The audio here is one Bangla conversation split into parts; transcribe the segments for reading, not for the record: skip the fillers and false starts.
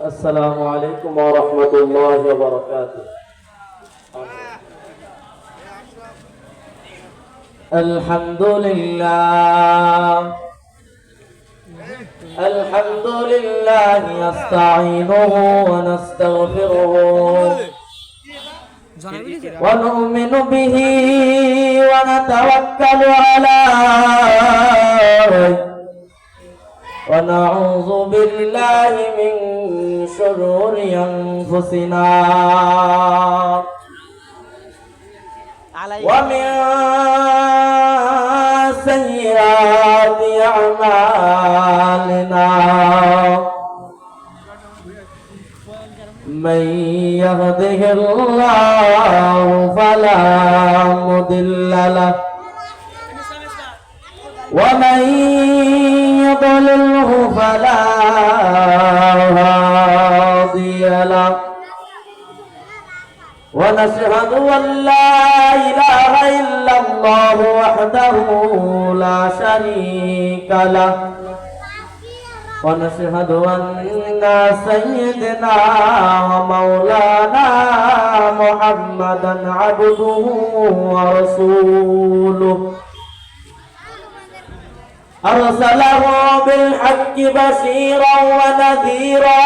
السلام عليكم ورحمة الله وبركاته. الحمد لله الحمد لله نستعينه ونستغفره ونؤمن به ونتوكل عليه ونعوذ بالله من شرور أنفسنا ومن سيئات أعمالنا من يهده الله فلا مضل له ومن يضلله فلا هادي له ونشهد أن لا إله إلا الله وحده لا شريك له ونشهد أن سيدنا ومولانا محمدا عبده ورسوله أرسله بالحق بشيرا ونذيرا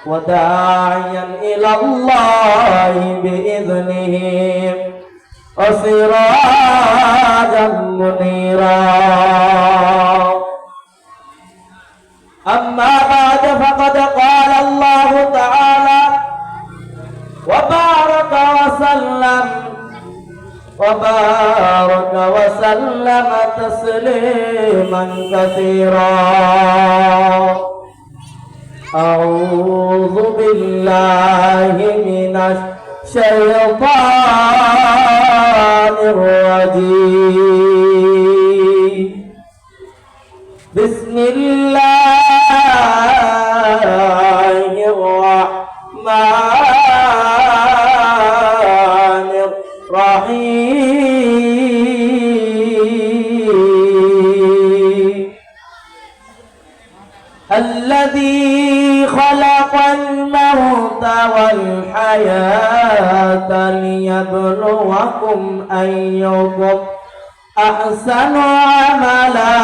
وداعيا إلى الله بإذنه وسراجا منيرا أما بعد فقد قال الله تعالى وبارك وسلم تسليما كثيرا. أعوذ بالله من الشيطان الرجيم. بسم الله الرحمن الرحيم. الذي خلق الموت والحياة ليبلوكم أيكم أحسن عملا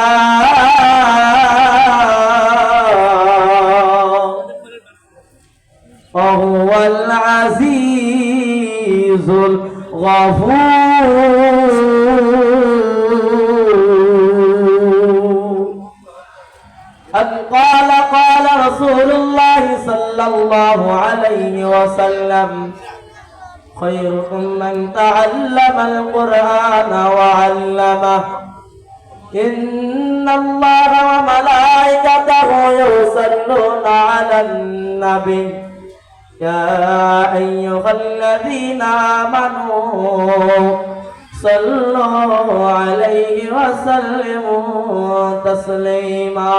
وهو العزيز الغفور. قال رسول الله صلى الله عليه وسلم خيركم من تعلم القرآن وعلمه إن الله وملائكته يصلون على النبي يا أيها الذين آمنوا صلوا عليه وسلموا تسليما.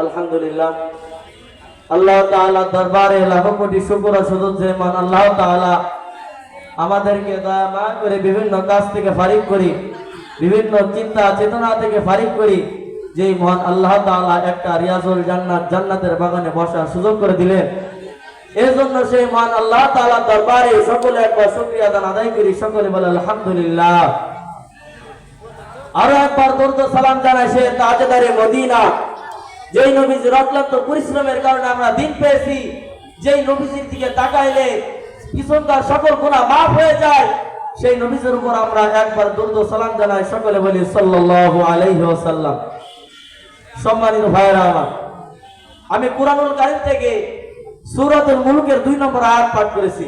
আলহামদুলিল্লাহ, আল্লাহ তাআলা দরবারে লাখো কোটি শুকর ও সুজুদ যে মান আল্লাহ তাআলা আমাদেরকে দয়া মায়া করে বিভিন্ন কাজ থেকে ফারিক করি, বিভিন্ন চিন্তা চেতনা থেকে ফারিক করি, যেই মহান আল্লাহ তাআলা একটা রিয়াজুল জান্নাত জান্নাতের বাগানে বসার সুযোগ করে দিলেন। এর জন্য সেই মহান আল্লাহ তাআলার দরবারে সকলে একবার শুকরিয়া আদায় করি। সকলে বলে আলহামদুলিল্লাহ। আরো একবার দরুদ সালাম জানাই সে তাজদারে মদিনা, যেই নবীজির অক্লান্ত পরিশ্রমের কারণে আমরা দিন পেয়েছি, যেই নবীজির দিকে তাকাইলে পিছনকার সকল গুনাহ মাফ হয়ে যায়, সেই নবীজির উপর আমরা একবার দরুদ সালাম জানাই। সকলে বলি সাল্লাল্লাহু আলাইহি ওয়াসাল্লাম। সম্মানিত ভাইরা আমার, আমি কুরআনুল কারীম থেকে সূরাতুল মুলকের 2 নম্বর আয়াত পাঠ করেছি।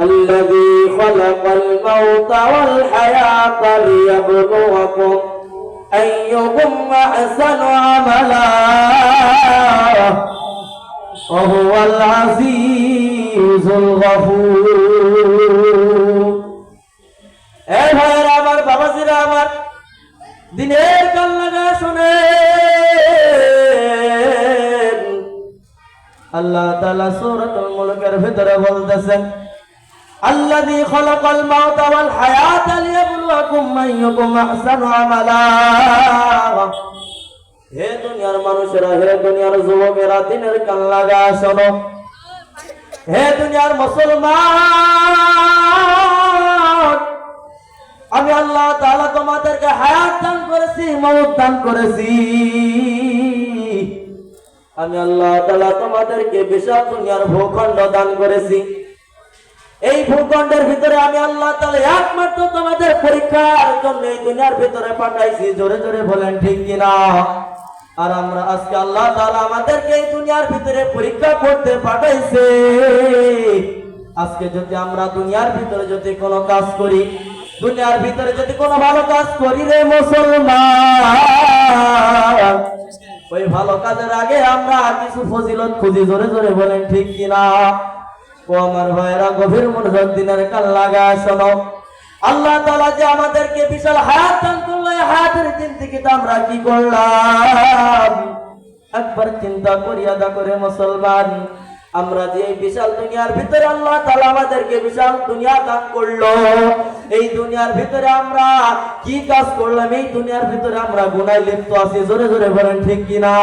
আল্লাযী খালাকাল মাউতা ওয়াল হায়াতা লিয়াবলুয়াকুম আইয়ুকুম আহসানু আমালা ওয়া হুয়াল আজিজুল গফুর। এই ভাইরা আমার, বাবাজিরা আমার, দিনের কান লাগা শুনেন। আল্লাহ তাআলা সূরাতুল মুলকের ভিতরে বলতেছেন আল্লাযী খালাকাল মাউতা ওয়াল হায়াতা লিয়াবলুয়াকুম আইয়ুকুম আহসানু আমালা। হে দুনিয়ার মানুষেরা, হে দুনিয়ার যুবকেরা, দিনের কান লাগা শোনো। হে দুনিয়ার মুসলমান, আমি আল্লাহ তাআলা তোমাদেরকে হায়াত দান করেছি, মওত দান করেছি। আমি আল্লাহ তাআলা তোমাদেরকে বিশাল দুনিয়ার ভূখণ্ড দান করেছি। এই ভূখণ্ডের ভিতরে আমি আল্লাহ তাআলা একমাত্র তোমাদের পরীক্ষার জন্য এই দুনিয়ার ভিতরে পাঠাইছি। জোরে জোরে বলেন ঠিক কিনা? আর আমরা আজকে আল্লাহ তাআলা আমাদেরকে এই দুনিয়ার ভিতরে পরীক্ষা করতে পাঠাইছে। আজকে যদি আমরা দুনিয়ার ভিতরে যদি কোনো কাজ করি, দুনিয়ার ভিতরে যদি কোনো ভালো কাজ করি রে মুসলমান, ওই ভালো কাজের আগে আমরা কিছু ফজিলত খুঁজি। জোরে জোরে বলেন ঠিক কিনা? ও আমার ভাইরা, গভীর মনোযোগ দিনের কান লাগা শোনো। আল্লাহ তাআলা যে আমাদেরকে বিশাল হায়াত দান করলো, এই হায়াতের জিন্দেগিতে আমরা কি করলাম একবার চিন্তা করি আদা করে মুসলমান। আমরা যে এই বিশাল দুনিয়ার ভিতরে আল্লাহ তাআলা আমাদেরকে বিশাল দুনিয়া দান করলো, এই দুনিয়ার ভিতরে আমরা কি কাজ করলাম? এই দুনিয়ার ভিতরে আমরা গুনাহে লিপ্ত আছি। জোরে জোরে বলেন ঠিক কিনা?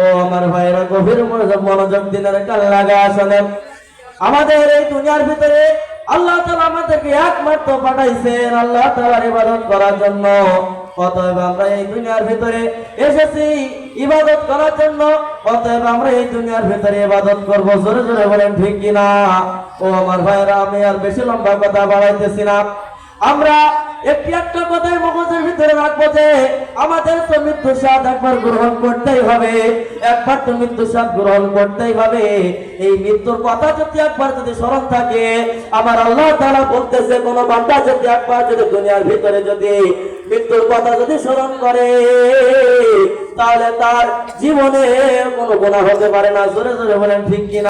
ও আমার ভাইরা, গভীর মনোযোগ দিনের কান লাগা শোনেন। আমাদের এই দুনিয়ার ভিতরে আল্লাহ তাআলা আমাদেরকে একমাত্র পাঠাইছেন আল্লাহ তাআলার ইবাদত করার জন্য। অতএব আমরা এই দুনিয়ার ভিতরে এসেছি ইবাদত করার জন্য। অতএব আমরা এই দুনিয়ার ভিতরে ইবাদত করব। জোরে জোরে বলেন ঠিক কিনা? ও আমার ভাইরা, আমি আর বেশি লম্বা কথা বাড়াইতেছি না। আমরা একটা কথাই মগজের ভিতরে রাখবো যে আমাদের তো মৃত্যু স্বাদ একবার গ্রহণ করতেই হবে, একবার তো মৃত্যু স্বাদ গ্রহণ করতেই হবে। এই মৃত্যুর কথা যদি একবার যদি স্মরণ থাকে, আমার আল্লাহ তাআলা বলতেছে কোন বান্দা যদি একবার যদি দুনিয়ার ভিতরে যদি মৃত্যুর কথা যদি স্মরণ করে, তাহলে তার জীবনে কোনো গুনাহ হতে পারে না। জোরে জোরে বলেন ঠিক কিনা?